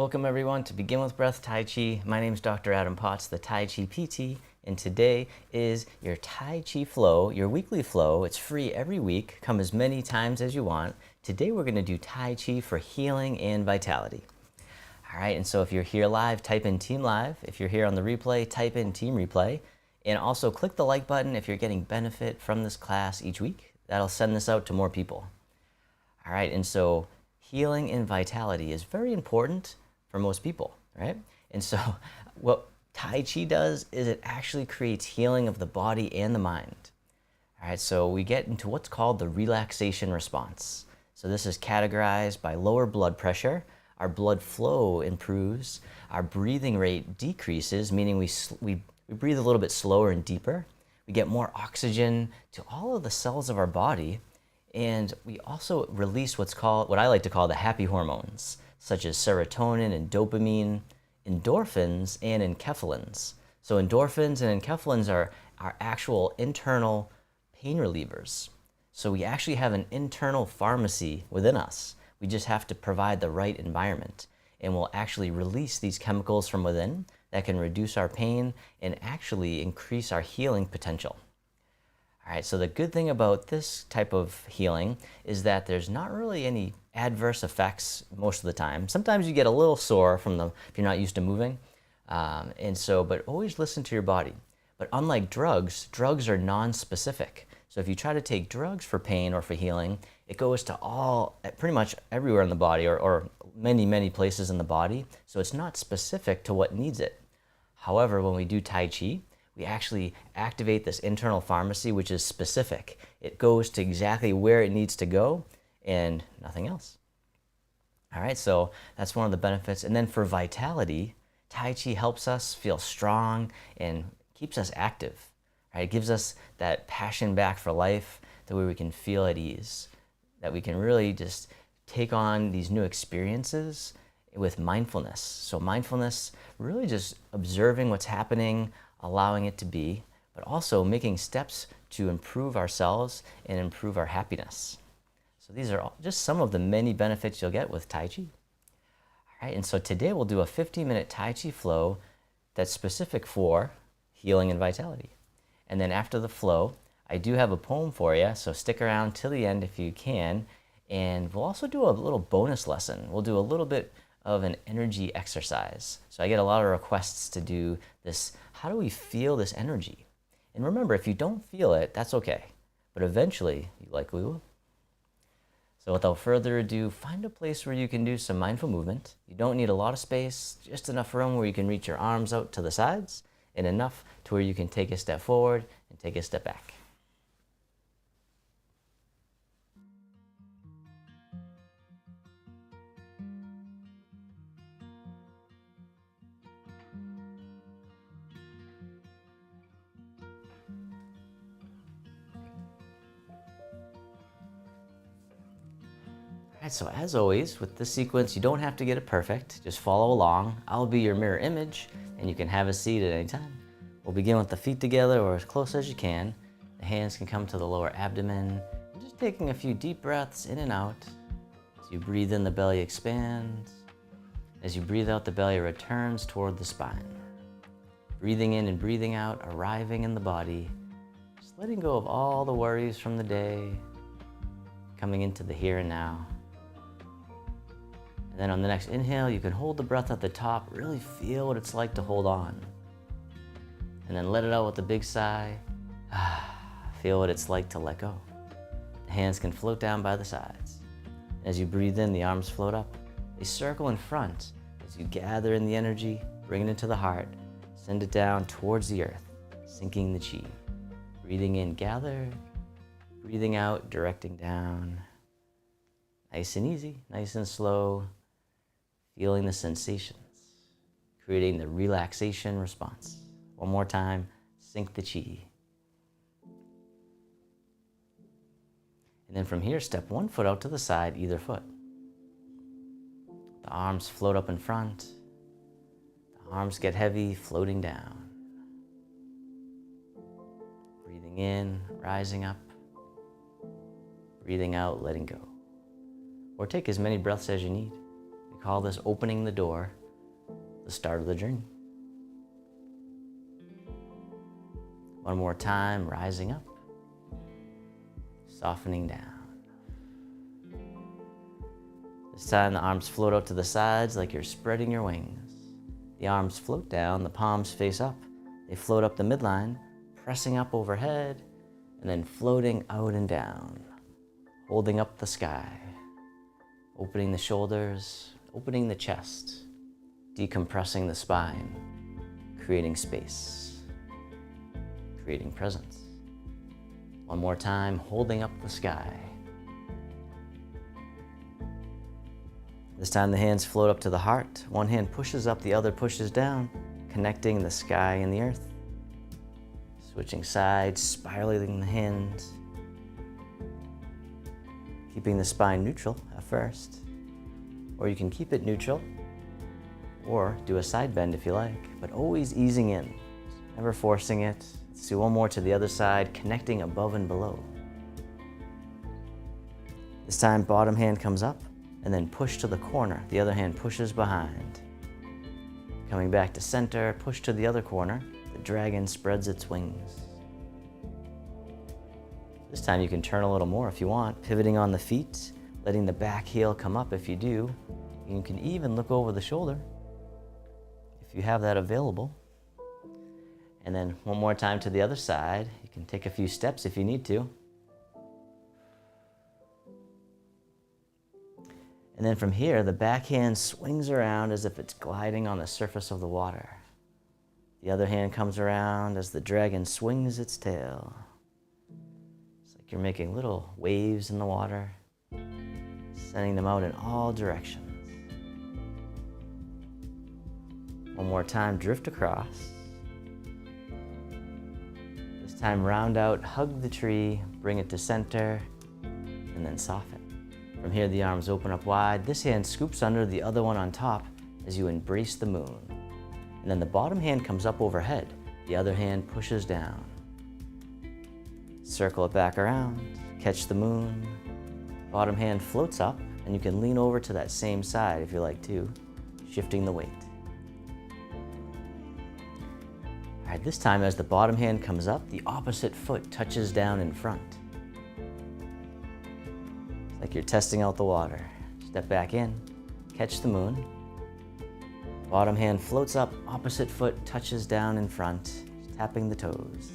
Welcome everyone to Begin With Breath Tai Chi. My name is Dr. Adam Potts, the Tai Chi PT, and today is your Tai Chi Flow, your weekly flow. It's free every week. Come as many times as you want. Today we're going to do Tai Chi for healing and vitality. All right, and so if you're here live, type in Team Live. If you're here on the replay, type in Team Replay. And also click the like button if you're getting benefit from this class each week. That'll send this out to more people. All right, and so healing and vitality is very important for most people, right? And so what Tai Chi does is it actually creates healing of the body and the mind. All right, so we get into what's called the relaxation response. So this is categorized by lower blood pressure, our blood flow improves, our breathing rate decreases, meaning we breathe a little bit slower and deeper. We get more oxygen to all of the cells of our body, and we also release what I like to call the happy hormones, such as serotonin and dopamine, endorphins, and enkephalins. So endorphins and enkephalins are our actual internal pain relievers. So we actually have an internal pharmacy within us. We just have to provide the right environment, and we'll actually release these chemicals from within that can reduce our pain and actually increase our healing potential. All right, so the good thing about this type of healing is that there's not really any adverse effects most of the time. Sometimes you get a little sore if you're not used to moving. But always listen to your body. But unlike drugs are non-specific. So if you try to take drugs for pain or for healing, it goes to pretty much everywhere in the body or many, many places in the body. So it's not specific to what needs it. However, when we do Tai Chi, we actually activate this internal pharmacy, which is specific. It goes to exactly where it needs to go and nothing else. All right, so that's one of the benefits. And then for vitality, Tai Chi helps us feel strong and keeps us active. Right? It gives us that passion back for life, the way we can feel at ease, that we can really just take on these new experiences with mindfulness. So mindfulness, really just observing what's happening, allowing it to be, but also making steps to improve ourselves and improve our happiness. So these are just some of the many benefits you'll get with Tai Chi. All right, and so today we'll do a 15-minute Tai Chi flow that's specific for healing and vitality. And then after the flow, I do have a poem for you, so stick around till the end if you can. And we'll also do a little bonus lesson. We'll do a little bit of an energy exercise. So I get a lot of requests to do this. How do we feel this energy? And remember, if you don't feel it, that's okay. But eventually, you likely will. So without further ado, find a place where you can do some mindful movement. You don't need a lot of space, just enough room where you can reach your arms out to the sides, and enough to where you can take a step forward and take a step back. All right, so as always, with this sequence, you don't have to get it perfect. Just follow along. I'll be your mirror image, and you can have a seat at any time. We'll begin with the feet together or as close as you can. The hands can come to the lower abdomen. And just taking a few deep breaths in and out. As you breathe in, the belly expands. As you breathe out, the belly returns toward the spine. Breathing in and breathing out, arriving in the body. Just letting go of all the worries from the day. Coming into the here and now. And then on the next inhale, you can hold the breath at the top, really feel what it's like to hold on. And then let it out with a big sigh. Feel what it's like to let go. The hands can float down by the sides. As you breathe in, the arms float up. They circle in front as you gather in the energy, bring it into the heart, send it down towards the earth, sinking the chi. Breathing in, gather. Breathing out, directing down. Nice and easy, nice and slow. Feeling the sensations, creating the relaxation response. One more time, sink the chi. And then from here, step one foot out to the side, either foot. The arms float up in front. The arms get heavy, floating down. Breathing in, rising up. Breathing out, letting go. Or take as many breaths as you need. We call this opening the door. the start of the journey. One more time, rising up, softening down. This time the arms float out to the sides like you're spreading your wings. The arms float down, the palms face up. They float up the midline, pressing up overhead, and then floating out and down, holding up the sky, opening the shoulders, opening the chest, decompressing the spine, creating space, creating presence. One more time, holding up the sky. This time the hands float up to the heart. One hand pushes up, the other pushes down, connecting the sky and the earth. Switching sides, spiraling the hands. Keeping the spine neutral at first. Or you can keep it neutral, or do a side bend if you like, but always easing in, never forcing it. Let's do one more to the other side, connecting above and below. This time, bottom hand comes up, and then push to the corner. The other hand pushes behind. Coming back to center, push to the other corner. The dragon spreads its wings. This time you can turn a little more if you want, pivoting on the feet, letting the back heel come up if you do. You can even look over the shoulder if you have that available. And then one more time to the other side. You can take a few steps if you need to. And then from here, the back hand swings around as if it's gliding on the surface of the water. The other hand comes around as the dragon swings its tail. It's like you're making little waves in the water, sending them out in all directions. One more time, drift across. This time, round out, hug the tree, bring it to center, and then soften. From here, the arms open up wide. This hand scoops under, the other one on top as you embrace the moon. And then the bottom hand comes up overhead. The other hand pushes down. Circle it back around, catch the moon. Bottom hand floats up, and you can lean over to that same side if you like to, shifting the weight. All right, this time as the bottom hand comes up, the opposite foot touches down in front. It's like you're testing out the water. Step back in, catch the moon. Bottom hand floats up, opposite foot touches down in front, tapping the toes.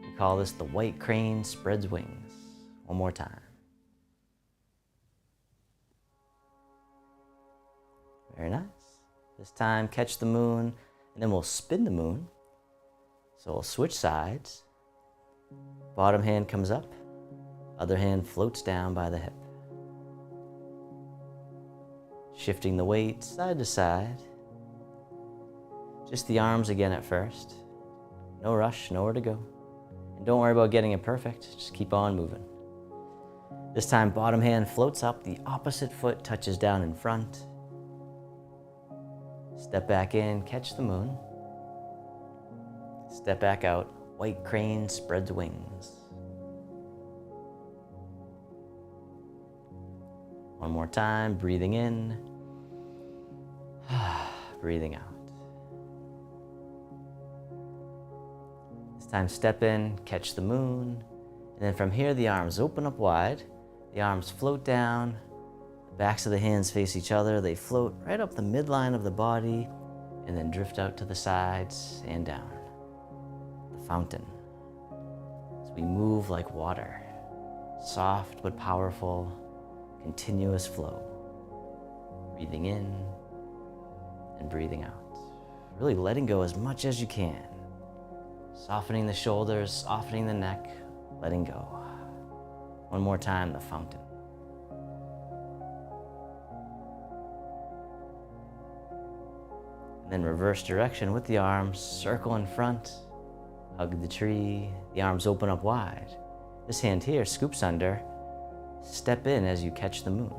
We call this the white crane spreads wings. One more time. Very nice. This time, catch the moon, and then we'll spin the moon. So we'll switch sides. Bottom hand comes up, other hand floats down by the hip. Shifting the weight side to side. Just the arms again at first. No rush, nowhere to go. And don't worry about getting it perfect, just keep on moving. This time, bottom hand floats up, the opposite foot touches down in front. Step back in, catch the moon. Step back out, white crane spreads wings. One more time, breathing in, breathing out. This time, step in, catch the moon, and then from here, the arms open up wide. The arms float down, the backs of the hands face each other. They float right up the midline of the body, and then drift out to the sides and down. The fountain. As we move like water, soft but powerful, continuous flow. Breathing in and breathing out. Really letting go as much as you can. Softening the shoulders, softening the neck, letting go. One more time, the fountain. And then reverse direction with the arms, circle in front, hug the tree, the arms open up wide. This hand here scoops under, step in as you catch the moon.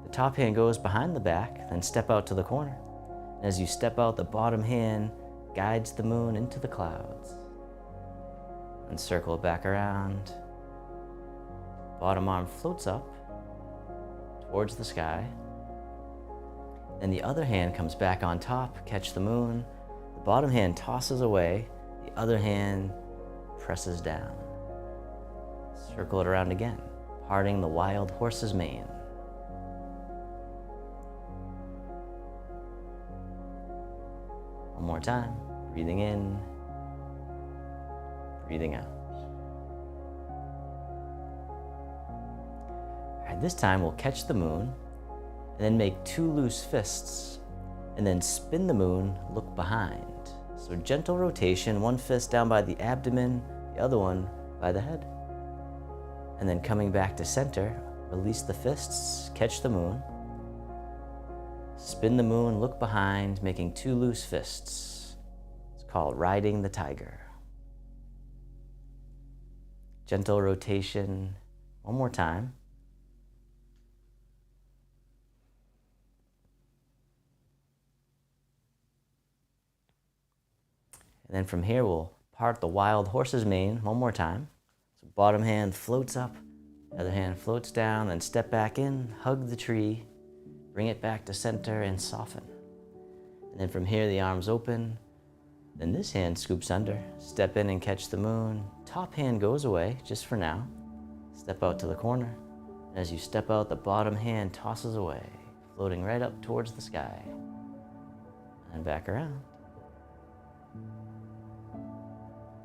The top hand goes behind the back, then step out to the corner. And as you step out, the bottom hand guides the moon into the clouds. And circle it back around. Bottom arm floats up towards the sky. And the other hand comes back on top, catch the moon. The bottom hand tosses away, the other hand presses down. Circle it around again, parting the wild horse's mane. One more time, breathing in, breathing out. All right, this time we'll catch the moon and then make 2 loose fists and then spin the moon, look behind. So gentle rotation, one fist down by the abdomen, the other one by the head. And then coming back to center, release the fists, catch the moon. Spin the moon, look behind, making 2 loose fists. It's called riding the tiger. Gentle rotation, one more time. And then from here, we'll part the wild horse's mane one more time. So bottom hand floats up, the other hand floats down, then step back in, hug the tree, bring it back to center and soften. And then from here, the arms open. Then this hand scoops under, step in and catch the moon. Top hand goes away, just for now. Step out to the corner. And as you step out, the bottom hand tosses away, floating right up towards the sky. And back around.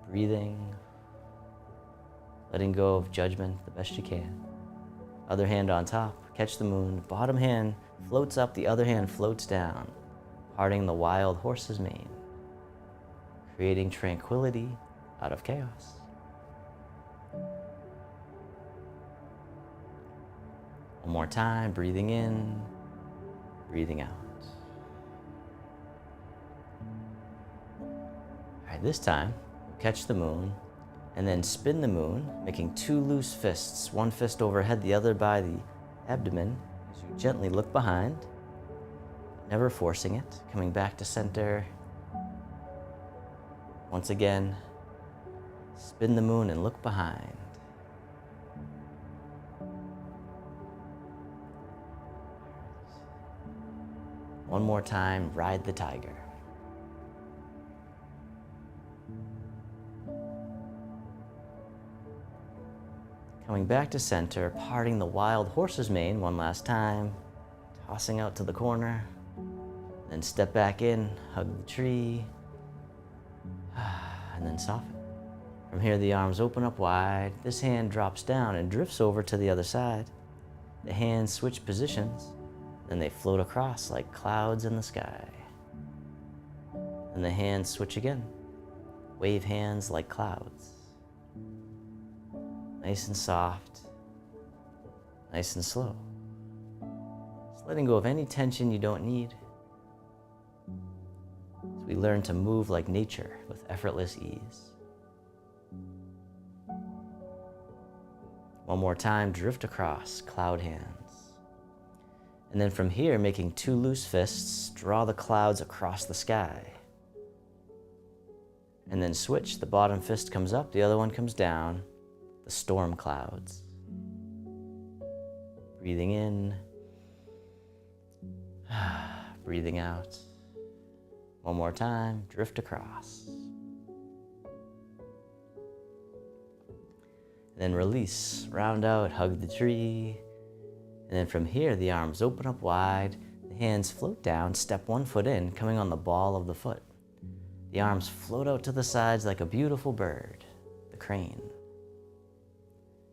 Breathing, letting go of judgment the best you can. Other hand on top, catch the moon. Bottom hand floats up, the other hand floats down, parting the wild horse's mane, creating tranquility out of chaos. One more time, breathing in, breathing out. All right, this time, catch the moon, and then spin the moon, making 2 loose fists, one fist overhead, the other by the abdomen, as you gently look behind, never forcing it, coming back to center. Once again, spin the moon and look behind. One more time, ride the tiger. Coming back to center, parting the wild horse's mane one last time, tossing out to the corner, then step back in, hug the tree, and then soften. From here, the arms open up wide. This hand drops down and drifts over to the other side. The hands switch positions, then they float across like clouds in the sky. And the hands switch again, wave hands like clouds. Nice and soft, nice and slow. Just letting go of any tension you don't need. As we learn to move like nature with effortless ease. One more time, drift across, cloud hands. And then from here, making 2 loose fists, draw the clouds across the sky. And then switch, the bottom fist comes up, the other one comes down. The storm clouds. Breathing in, breathing out. One more time, drift across. And then release, round out, hug the tree. And then from here, the arms open up wide, the hands float down, step 1 foot in, coming on the ball of the foot. The arms float out to the sides like a beautiful bird, the crane.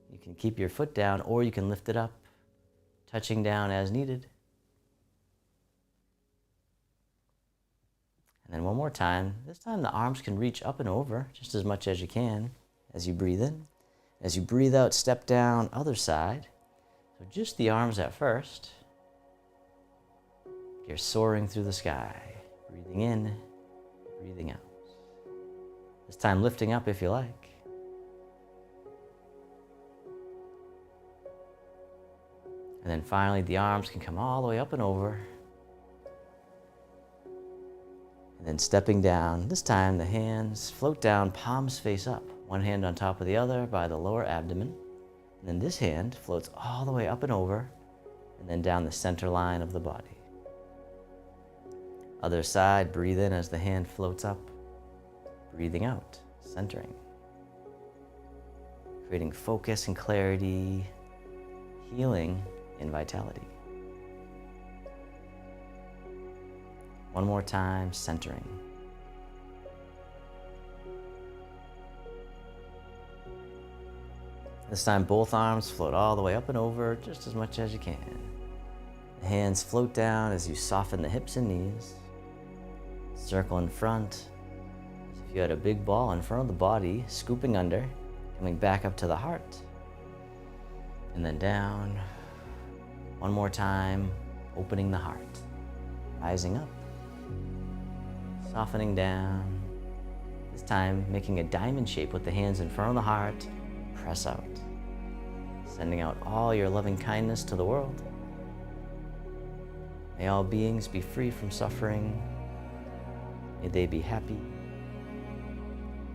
You can keep your foot down or you can lift it up, touching down as needed. And then one more time. This time the arms can reach up and over just as much as you can as you breathe in. As you breathe out, step down, other side. So just the arms at first. You're soaring through the sky, breathing in, breathing out. This time lifting up if you like. And then finally, the arms can come all the way up and over. And then stepping down, this time the hands float down, palms face up. One hand on top of the other by the lower abdomen. And then this hand floats all the way up and over, and then down the center line of the body. Other side, breathe in as the hand floats up. Breathing out, centering. Creating focus and clarity, healing and vitality. One more time, centering. This time, both arms float all the way up and over just as much as you can. The hands float down as you soften the hips and knees. Circle in front, as if you had a big ball in front of the body, scooping under, coming back up to the heart. And then down. One more time, opening the heart. Rising up. Softening down. This time, making a diamond shape with the hands in front of the heart. Press out. Sending out all your loving kindness to the world. May all beings be free from suffering. May they be happy.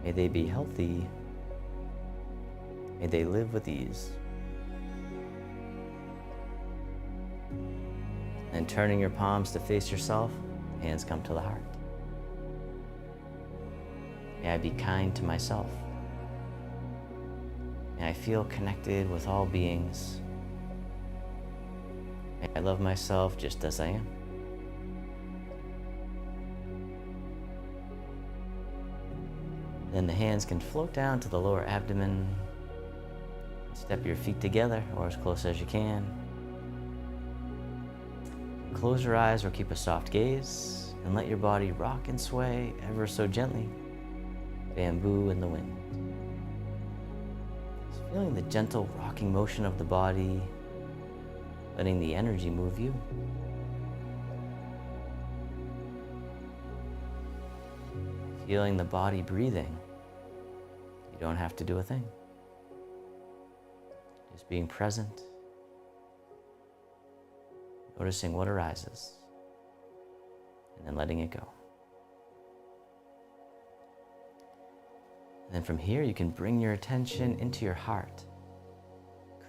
May they be healthy. May they live with ease. And turning your palms to face yourself, hands come to the heart. May I be kind to myself. May I feel connected with all beings. May I love myself just as I am. Then the hands can float down to the lower abdomen. Step your feet together or as close as you can. Close your eyes or keep a soft gaze and let your body rock and sway ever so gently. Bamboo in the wind. Just feeling the gentle rocking motion of the body, letting the energy move you. Feeling the body breathing. You don't have to do a thing. Just being present. Noticing what arises. And then letting it go. And then from here, you can bring your attention into your heart,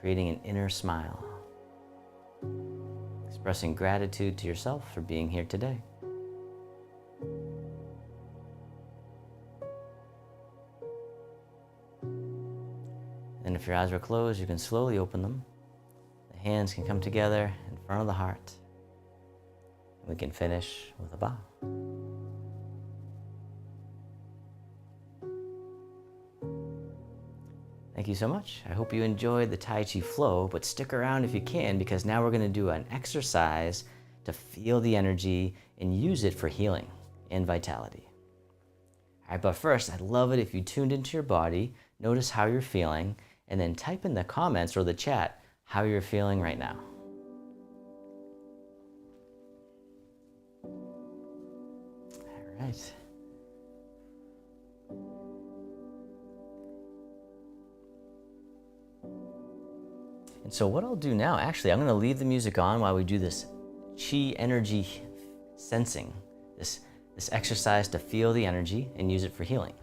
creating an inner smile. Expressing gratitude to yourself for being here today. And if your eyes are closed, you can slowly open them. The hands can come together in front of the heart. And we can finish with a bow. Thank you so much. I hope you enjoyed the Tai Chi Flow, but stick around if you can, because now we're going to do an exercise to feel the energy and use it for healing and vitality. All right, but first, I'd love it if you tuned into your body, notice how you're feeling, and then type in the comments or the chat how you're feeling right now. All right. And so what I'll do now, actually, I'm going to leave the music on while we do this chi energy sensing, this exercise to feel the energy and use it for healing.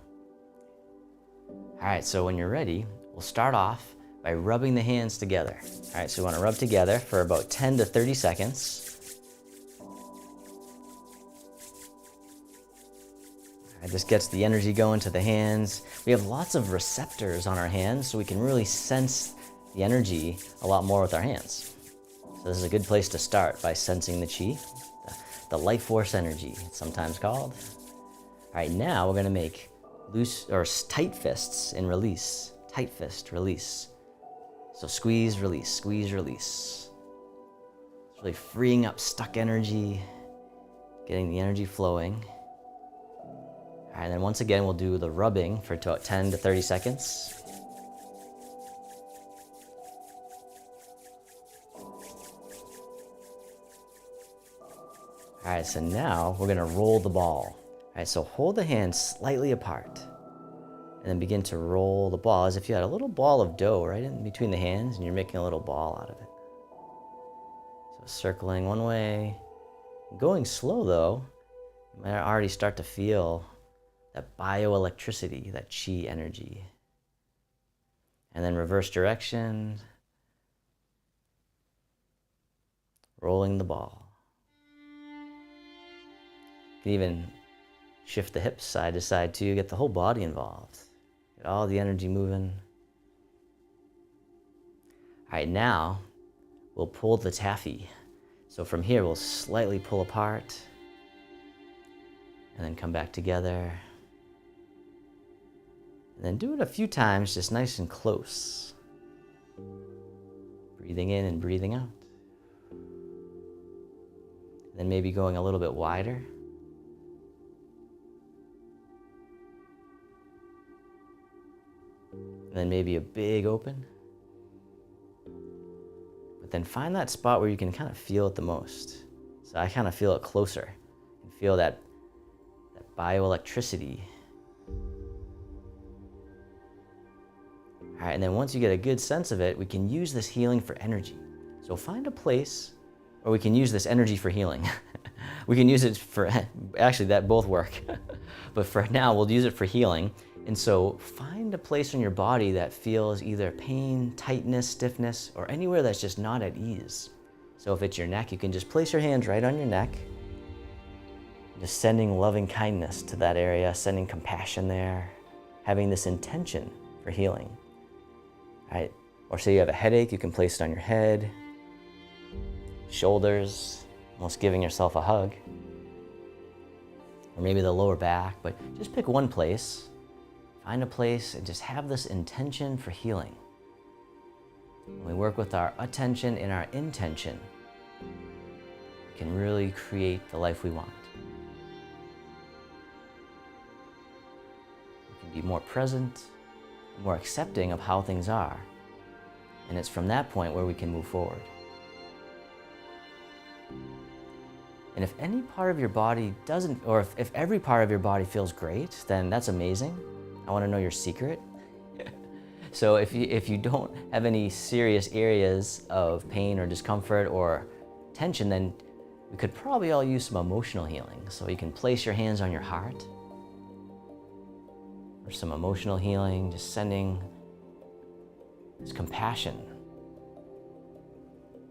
All right, so when you're ready, we'll start off by rubbing the hands together. All right, so we want to rub together for about 10 to 30 seconds. All right, this gets the energy going to the hands. We have lots of receptors on our hands, so we can really sense the energy a lot more with our hands. So this is a good place to start, by sensing the chi, the life force energy, it's sometimes called. All right, now we're gonna make loose or tight fists and release. Tight fist, release. So squeeze, release, squeeze, release. It's really freeing up stuck energy, getting the energy flowing. All right, and then once again, we'll do the rubbing for about 10 to 30 seconds. All right, so now we're gonna roll the ball. All right, so hold the hands slightly apart and then begin to roll the ball as if you had a little ball of dough right in between the hands and you're making a little ball out of it. So circling one way. Going slow though, you might already start to feel that bioelectricity, that chi energy. And then reverse direction, rolling the ball. You can even shift the hips side to side too, get the whole body involved. Get all the energy moving. All right, now we'll pull the taffy. So from here, we'll slightly pull apart and then come back together. And then do it a few times, just nice and close. Breathing in and breathing out. Then maybe going a little bit wider. And then maybe a big open. But then find that spot where you can kind of feel it the most. So I kind of feel it closer and feel that bioelectricity. All right, and then once you get a good sense of it, we can use this healing for energy. So find a place, or we can use this energy for healing. We can use it for, actually that both work. But for now, we'll use it for healing. And so find a place in your body that feels either pain, tightness, stiffness, or anywhere that's just not at ease. So if it's your neck, you can just place your hands right on your neck, just sending loving kindness to that area, sending compassion there, having this intention for healing. Right? Or say you have a headache, you can place it on your head, shoulders, almost giving yourself a hug. Or maybe the lower back, but just pick one place, find a place, and just have this intention for healing. When we work with our attention and our intention, we can really create the life we want. We can be more present, more accepting of how things are. And it's from that point where we can move forward. And if any part of your body doesn't, or if every part of your body feels great, then that's amazing. I want to know your secret. So if you don't have any serious areas of pain or discomfort or tension, then we could probably all use some emotional healing. So you can place your hands on your heart, or some emotional healing, just sending this compassion,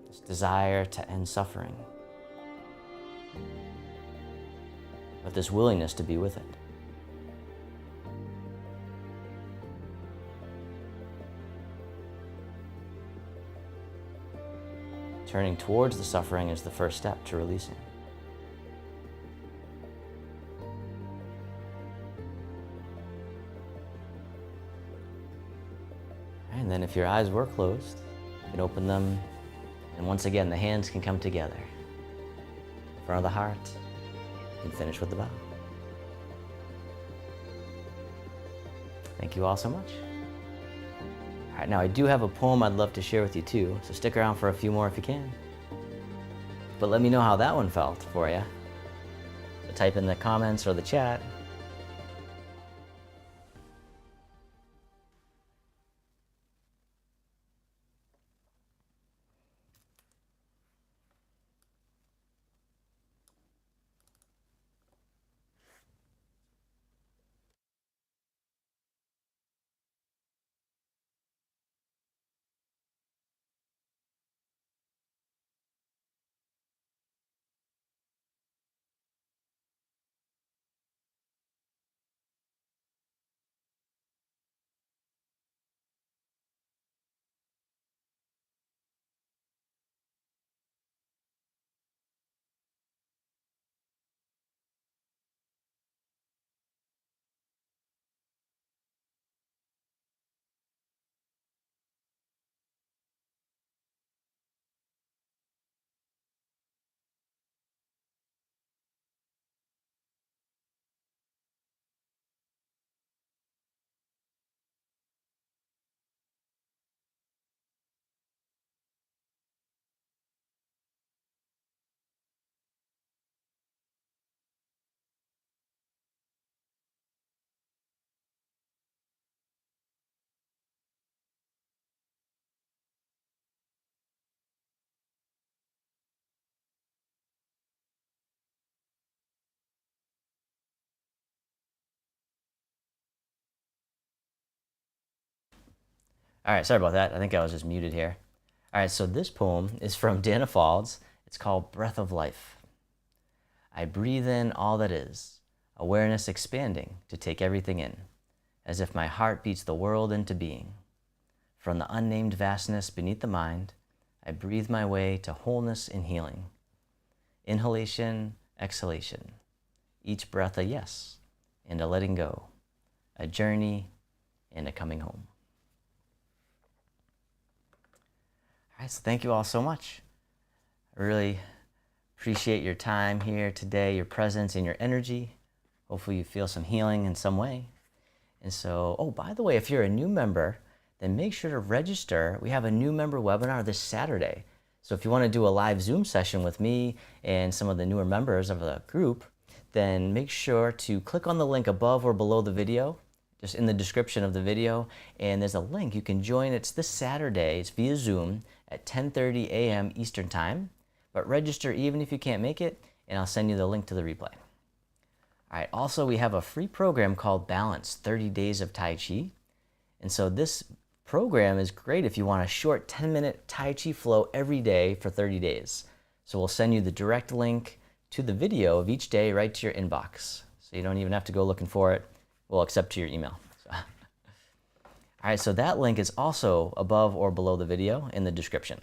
this desire to end suffering, but this willingness to be with it. Turning towards the suffering is the first step to releasing. And then if your eyes were closed, you can open them, and once again, the hands can come together. In front of the heart, you can finish with the bow. Thank you all so much. All right, now I do have a poem I'd love to share with you too, so stick around for a few more if you can. But let me know how that one felt for you. So type in the comments or the chat. All right, sorry about that. I think I was just muted here. All right, so this poem is from Dana Falls. It's called Breath of Life. I breathe in all that is, awareness expanding to take everything in, as if my heart beats the world into being. From the unnamed vastness beneath the mind, I breathe my way to wholeness and healing. Inhalation, exhalation. Each breath a yes and a letting go, a journey and a coming home. All right, so thank you all so much. I really appreciate your time here today, your presence and your energy. Hopefully you feel some healing in some way. And so, oh, by the way, if you're a new member, then make sure to register. We have a new member webinar this Saturday. So if you want to do a live Zoom session with me and some of the newer members of the group, then make sure to click on the link above or below the video, just in the description of the video, and there's a link you can join. It's this Saturday. It's via Zoom at 10:30 a.m. Eastern Time, but register even if you can't make it, and I'll send you the link to the replay. All right, also we have a free program called Balance, 30 Days of Tai Chi. And so this program is great if you want a short 10-minute Tai Chi flow every day for 30 days. So we'll send you the direct link to the video of each day right to your inbox. So you don't even have to go looking for it. We'll accept to your email. So. All right, so that link is also above or below the video in the description.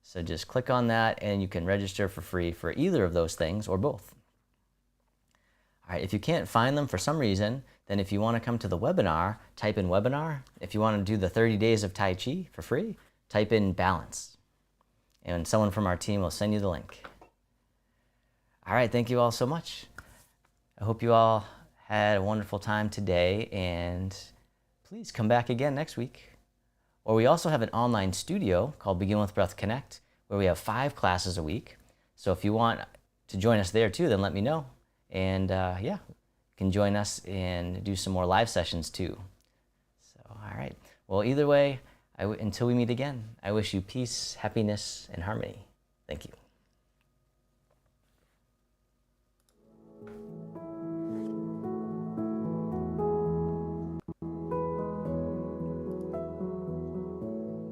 So just click on that and you can register for free for either of those things or both. All right, if you can't find them for some reason, then if you want to come to the webinar, type in webinar. If you want to do the 30 days of Tai Chi for free, type in balance. And someone from our team will send you the link. All right, thank you all so much. I hope you all had a wonderful time today, and please come back again next week. Or we also have an online studio called Begin with Breath Connect, where we have 5 classes a week. So if you want to join us there too, then let me know. And yeah, you can join us and do some more live sessions too. So, all right. Well, either way, until we meet again, I wish you peace, happiness, and harmony. Thank you.